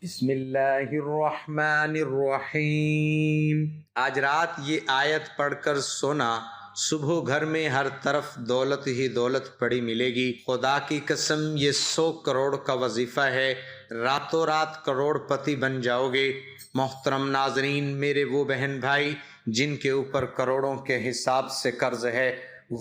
بسم اللہ الرحمن الرحیم۔ آج رات یہ آیت پڑھ کر سونا، صبح گھر میں ہر طرف دولت ہی دولت پڑی ملے گی۔ خدا کی قسم یہ 100 کروڑ کا وظیفہ ہے، راتوں رات کروڑ پتی بن جاؤ گے۔ محترم ناظرین، میرے وہ بہن بھائی جن کے اوپر کروڑوں کے حساب سے قرض ہے،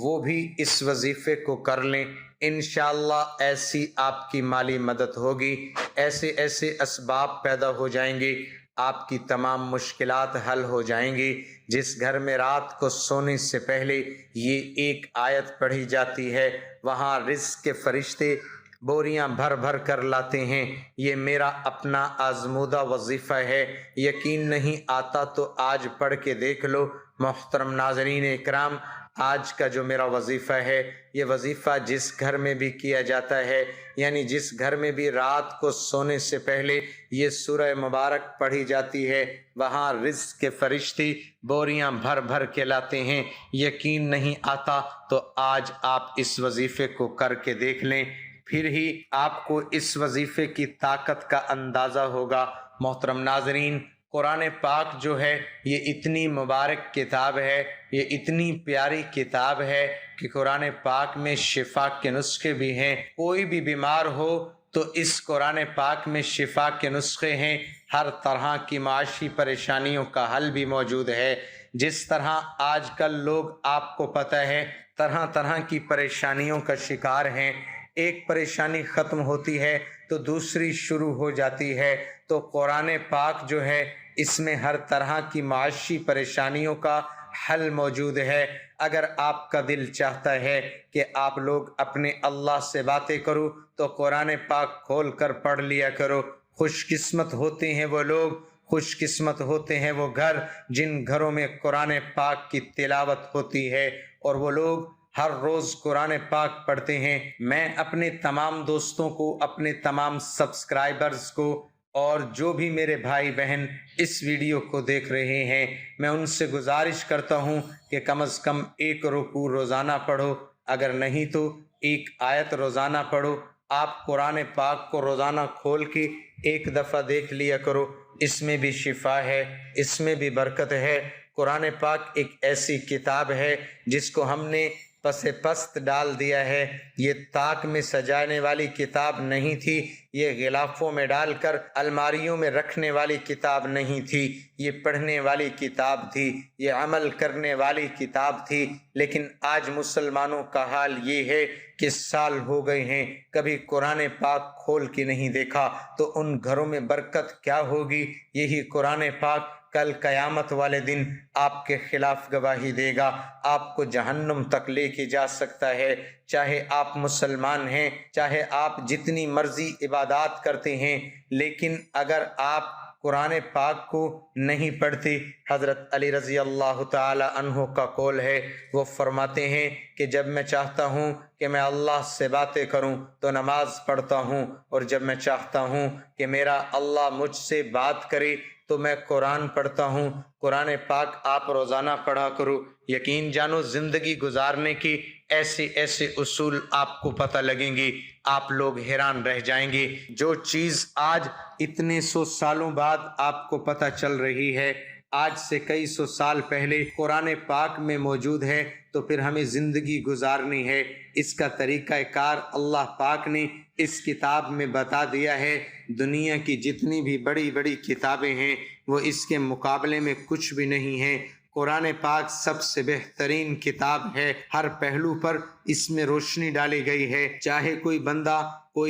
وہ بھی اس وظیفے کو کر لیں۔ انشاءاللہ ایسی آپ کی مالی مدد ہوگی، ایسے اسباب پیدا ہو جائیں گے، آپ کی تمام مشکلات حل ہو جائیں گی۔ جس گھر میں رات کو سونے سے پہلے یہ ایک آیت پڑھی جاتی ہے، وہاں رزق کے فرشتے بوریاں بھر بھر کر لاتے ہیں۔ یہ میرا اپنا آزمودہ وظیفہ ہے، یقین نہیں آتا تو آج پڑھ کے دیکھ لو۔ محترم ناظرین اکرام، آج کا جو میرا وظیفہ ہے، یہ وظیفہ جس گھر میں بھی کیا جاتا ہے، یعنی جس گھر میں بھی رات کو سونے سے پہلے یہ سورہ مبارک پڑھی جاتی ہے، وہاں رزق کے فرشتے بوریاں بھر بھر کے لاتے ہیں۔ یقین نہیں آتا تو آج آپ اس وظیفے کو کر کے دیکھ لیں، پھر ہی آپ کو اس وظیفے کی طاقت کا اندازہ ہوگا۔ محترم ناظرین، قرآن پاک جو ہے یہ اتنی مبارک کتاب ہے، یہ اتنی پیاری کتاب ہے کہ قرآن پاک میں شفا کے نسخے بھی ہیں۔ کوئی بھی بیمار ہو تو اس قرآن پاک میں شفا کے نسخے ہیں، ہر طرح کی معاشی پریشانیوں کا حل بھی موجود ہے۔ جس طرح آج کل لوگ، آپ کو پتہ ہے، طرح طرح کی پریشانیوں کا شکار ہیں، ایک پریشانی ختم ہوتی ہے تو دوسری شروع ہو جاتی ہے، تو قرآن پاک جو ہے اس میں ہر طرح کی معاشی پریشانیوں کا حل موجود ہے۔ اگر آپ کا دل چاہتا ہے کہ آپ لوگ اپنے اللہ سے باتیں کرو تو قرآن پاک کھول کر پڑھ لیا کرو۔ خوش قسمت ہوتے ہیں وہ لوگ، خوش قسمت ہوتے ہیں وہ گھر جن گھروں میں قرآن پاک کی تلاوت ہوتی ہے اور وہ لوگ ہر روز قرآن پاک پڑھتے ہیں۔ میں اپنے تمام دوستوں کو، اپنے تمام سبسکرائبرز کو اور جو بھی میرے بھائی بہن اس ویڈیو کو دیکھ رہے ہیں، میں ان سے گزارش کرتا ہوں کہ کم از کم 1 رکوع روزانہ پڑھو، اگر نہیں تو 1 آیت روزانہ پڑھو۔ آپ قرآن پاک کو روزانہ کھول کے 1 دفعہ دیکھ لیا کرو، اس میں بھی شفا ہے، اس میں بھی برکت ہے۔ قرآن پاک ایک ایسی کتاب ہے جس کو ہم نے پس پست ڈال دیا ہے۔ یہ طاق میں سجانے والی کتاب نہیں تھی، یہ غلافوں میں ڈال کر الماریوں میں رکھنے والی کتاب نہیں تھی، یہ پڑھنے والی کتاب تھی، یہ عمل کرنے والی کتاب تھی۔ لیکن آج مسلمانوں کا حال یہ ہے کہ سال ہو گئے ہیں کبھی قرآن پاک کھول کے نہیں دیکھا، تو ان گھروں میں برکت کیا ہوگی؟ یہی قرآن پاک کل قیامت والے دن آپ کے خلاف گواہی دے گا، آپ کو جہنم تک لے کے جا سکتا ہے۔ چاہے آپ مسلمان ہیں، چاہے آپ جتنی مرضی عبادات کرتے ہیں، لیکن اگر آپ قرآن پاک کو نہیں پڑھتے، حضرت علی رضی اللہ تعالی عنہ کا قول ہے، وہ فرماتے ہیں کہ جب میں چاہتا ہوں کہ میں اللہ سے باتیں کروں تو نماز پڑھتا ہوں، اور جب میں چاہتا ہوں کہ میرا اللہ مجھ سے بات کرے تو میں قرآن پڑھتا ہوں۔ قرآن پاک آپ روزانہ پڑھا کرو، یقین جانو زندگی گزارنے کی ایسے ایسے اصول آپ کو پتہ لگیں گے، آپ لوگ حیران رہ جائیں گے۔ جو چیز آج اتنے 100 سالوں بعد آپ کو پتہ چل رہی ہے، آج سے کئی 100 سال پہلے قرآن پاک میں موجود ہے، تو پھر ہمیں زندگی گزارنی ہے، اس کا طریقہ کار اللہ پاک نے اس کتاب میں بتا دیا ہے۔ دنیا کی جتنی بھی بڑی بڑی کتابیں ہیں وہ اس کے مقابلے میں کچھ بھی نہیں ہیں۔ قرآن پاک سب سے بہترین کتاب ہے، ہر پہلو پر اس میں روشنی ڈالی گئی ہے۔ چاہے کوئی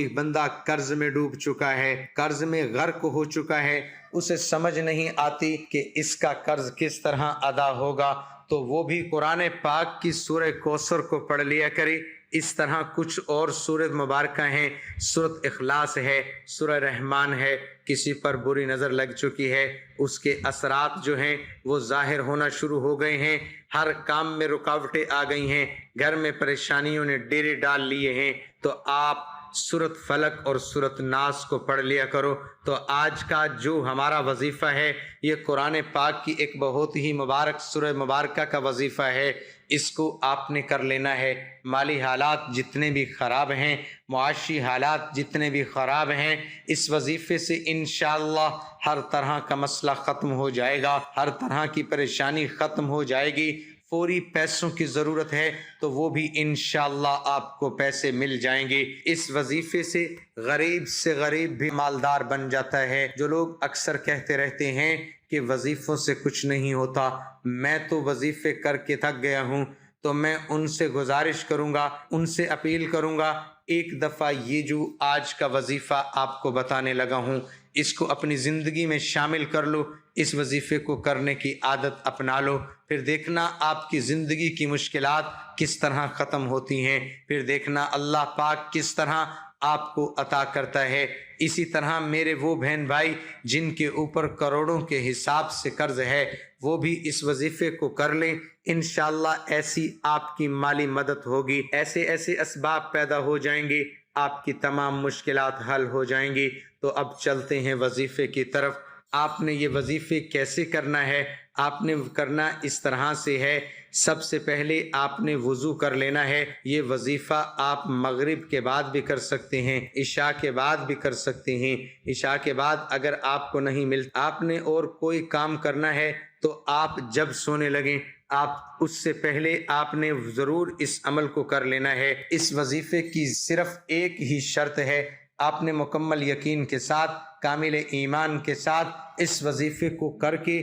بندہ قرض میں ڈوب چکا ہے، قرض میں غرق ہو چکا ہے، اسے سمجھ نہیں آتی کہ اس کا قرض کس طرح ادا ہوگا، تو وہ بھی قرآن پاک کی سورہ کوثر کو پڑھ لیا کرے۔ اس طرح کچھ اور سورۃ مبارکہ ہیں، سورۃ اخلاص ہے، سورہ رحمان ہے، کسی پر بری نظر لگ چکی ہے، اس کے اثرات جو ہیں وہ ظاہر ہونا شروع ہو گئے ہیں، ہر کام میں رکاوٹیں آ گئی ہیں، گھر میں پریشانیوں نے ڈیرے ڈال لیے ہیں، تو آپ سورۃ فلق اور سورۃ ناس کو پڑھ لیا کرو۔ تو آج کا جو ہمارا وظیفہ ہے یہ قرآن پاک کی ایک بہت ہی مبارک سورہ مبارکہ کا وظیفہ ہے، اس کو آپ نے کر لینا ہے۔ مالی حالات جتنے بھی خراب ہیں، معاشی حالات جتنے بھی خراب ہیں، اس وظیفے سے انشاءاللہ ہر طرح کا مسئلہ ختم ہو جائے گا، ہر طرح کی پریشانی ختم ہو جائے گی۔ فوری پیسوں کی ضرورت ہے تو وہ بھی انشاءاللہ آپ کو پیسے مل جائیں گے۔ اس وظیفے سے غریب بھی مالدار بن جاتا ہے۔ جو لوگ اکثر کہتے رہتے ہیں کہ وظیفوں سے کچھ نہیں ہوتا، میں تو وظیفے کر کے تھک گیا ہوں، تو میں ان سے گزارش کروں گا، ان سے اپیل کروں گا، ایک دفعہ یہ جو آج کا وظیفہ آپ کو بتانے لگا ہوں اس کو اپنی زندگی میں شامل کر لو، اس وظیفے کو کرنے کی عادت اپنا لو، پھر دیکھنا آپ کی زندگی کی مشکلات کس طرح ختم ہوتی ہیں، پھر دیکھنا اللہ پاک کس طرح آپ کو عطا کرتا ہے۔ اسی طرح میرے وہ بہن بھائی جن کے اوپر کروڑوں کے حساب سے قرض ہے، وہ بھی اس وظیفے کو کر لیں، انشاءاللہ ایسی آپ کی مالی مدد ہوگی، ایسے اسباب پیدا ہو جائیں گے، آپ کی تمام مشکلات حل ہو جائیں گی۔ تو اب چلتے ہیں وظیفے کی طرف۔ آپ نے یہ وظیفے کیسے کرنا ہے؟ آپ نے کرنا اس طرح سے ہے، سب سے پہلے آپ نے وضو کر لینا ہے۔ یہ وظیفہ آپ مغرب کے بعد بھی کر سکتے ہیں، عشاء کے بعد بھی کر سکتے ہیں۔ عشاء کے بعد اگر آپ کو نہیں ملتا، آپ نے اور کوئی کام کرنا ہے تو آپ جب سونے لگیں آپ اس سے پہلے آپ نے ضرور اس عمل کو کر لینا ہے۔ اس وظیفے کی صرف ایک ہی شرط ہے، آپ نے مکمل یقین کے ساتھ، کامل ایمان کے ساتھ اس وظیفے کو کر کے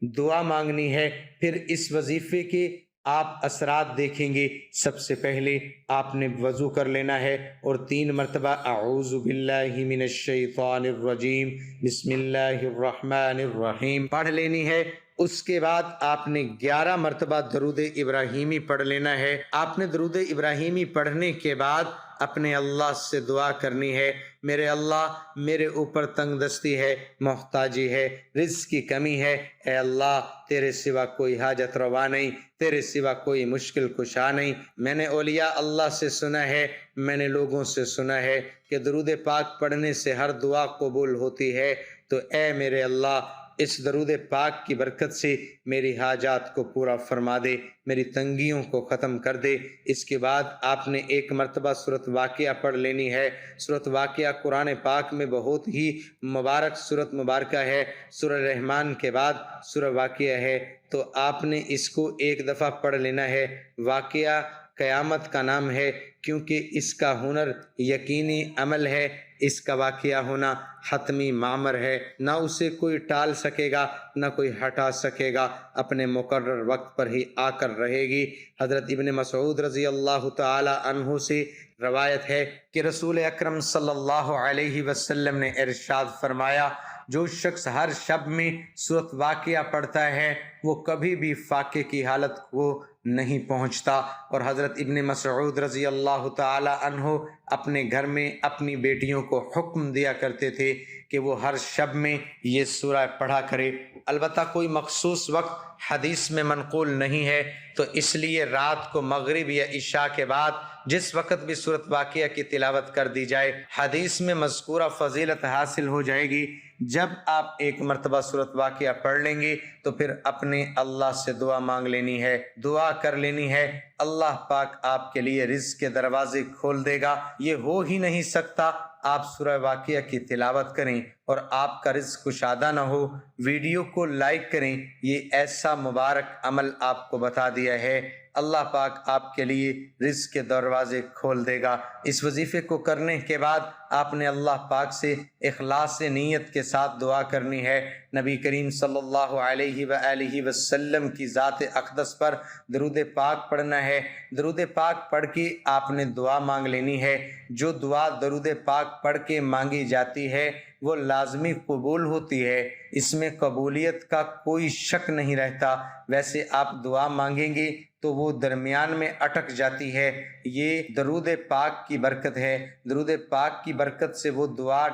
دعا مانگنی ہے۔ پھر اس وظیفے کے آپ اثرات دیکھیں گے۔ سب سے پہلے آپ نے وضو کر لینا ہے اور 3 مرتبہ اعوذ باللہ من الشیطان الرجیم بسم اللہ الرحمن الرحیم پڑھ لینی ہے۔ اس کے بعد آپ نے 11 مرتبہ درود ابراہیمی پڑھ لینا ہے۔ آپ نے درود ابراہیمی پڑھنے کے بعد اپنے اللہ سے دعا کرنی ہے، میرے اللہ میرے اوپر تنگ دستی ہے، محتاجی ہے، رزق کی کمی ہے، اے اللہ تیرے سوا کوئی حاجت روا نہیں، تیرے سوا کوئی مشکل کشا نہیں۔ میں نے اولیاء اللہ سے سنا ہے، میں نے لوگوں سے سنا ہے کہ درود پاک پڑھنے سے ہر دعا قبول ہوتی ہے، تو اے میرے اللہ اس درود پاک کی برکت سے میری حاجات کو پورا فرما دے، میری تنگیوں کو ختم کر دے۔ اس کے بعد آپ نے 1 مرتبہ سورۃ واقعہ پڑھ لینی ہے۔ سورۃ واقعہ قرآن پاک میں بہت ہی مبارک سورۃ مبارکہ ہے، سورہ رحمان کے بعد سورہ واقعہ ہے، تو آپ نے اس کو 1 دفعہ پڑھ لینا ہے۔ واقعہ قیامت کا نام ہے کیونکہ اس کا ہنر یقینی عمل ہے، اس کا واقعہ ہونا حتمی معمر ہے، نہ اسے کوئی ٹال سکے گا نہ کوئی ہٹا سکے گا، اپنے مقرر وقت پر ہی آ کر رہے گی۔ حضرت ابن مسعود رضی اللہ تعالی عنہ سے روایت ہے کہ رسول اکرم صلی اللہ علیہ وسلم نے ارشاد فرمایا، جو شخص ہر شب میں سورۃ واقعہ پڑھتا ہے وہ کبھی بھی فاقے کی حالت کو نہیں پہنچتا۔ اور حضرت ابن مسعود رضی اللہ تعالی عنہ اپنے گھر میں اپنی بیٹیوں کو حکم دیا کرتے تھے کہ وہ ہر شب میں یہ سورہ پڑھا کرے، البتہ کوئی مخصوص وقت حدیث میں منقول نہیں ہے، تو اس لیے رات کو مغرب یا عشاء کے بعد جس وقت بھی سورۃ واقعہ کی تلاوت کر دی جائے، حدیث میں مذکورہ فضیلت حاصل ہو جائے گی۔ جب آپ 1 مرتبہ سورۃ واقعہ پڑھ لیں گے تو پھر اپنے اللہ سے دعا مانگ لینی ہے، دعا کر لینی ہے، اللہ پاک آپ کے لیے رزق کے دروازے کھول دے گا۔ یہ ہو ہی نہیں سکتا آپ سورہ واقعہ کی تلاوت کریں اور آپ کا رزق کشادہ نہ ہو۔ ویڈیو کو لائک کریں، یہ ایسا مبارک عمل آپ کو بتا دیا ہے، اللہ پاک آپ کے لیے رزق کے دروازے کھول دے گا۔ اس وظیفے کو کرنے کے بعد آپ نے اللہ پاک سے اخلاص نیت کے ساتھ دعا کرنی ہے، نبی کریم صلی اللہ علیہ وآلہ وسلم کی ذات اقدس پر درود پاک پڑھنا ہے۔ درود پاک پڑھ کے آپ نے دعا مانگ لینی ہے۔ جو دعا درود پاک پڑھ کے مانگی جاتی ہے وہ لازمی قبول ہوتی ہے، اس میں قبولیت کا کوئی شک نہیں رہتا۔ ویسے آپ دعا مانگیں گے تو وہ درمیان میں اٹک جاتی ہے، یہ درود پاک کی برکت ہے، درود پاک کی برکت سے وہ دعا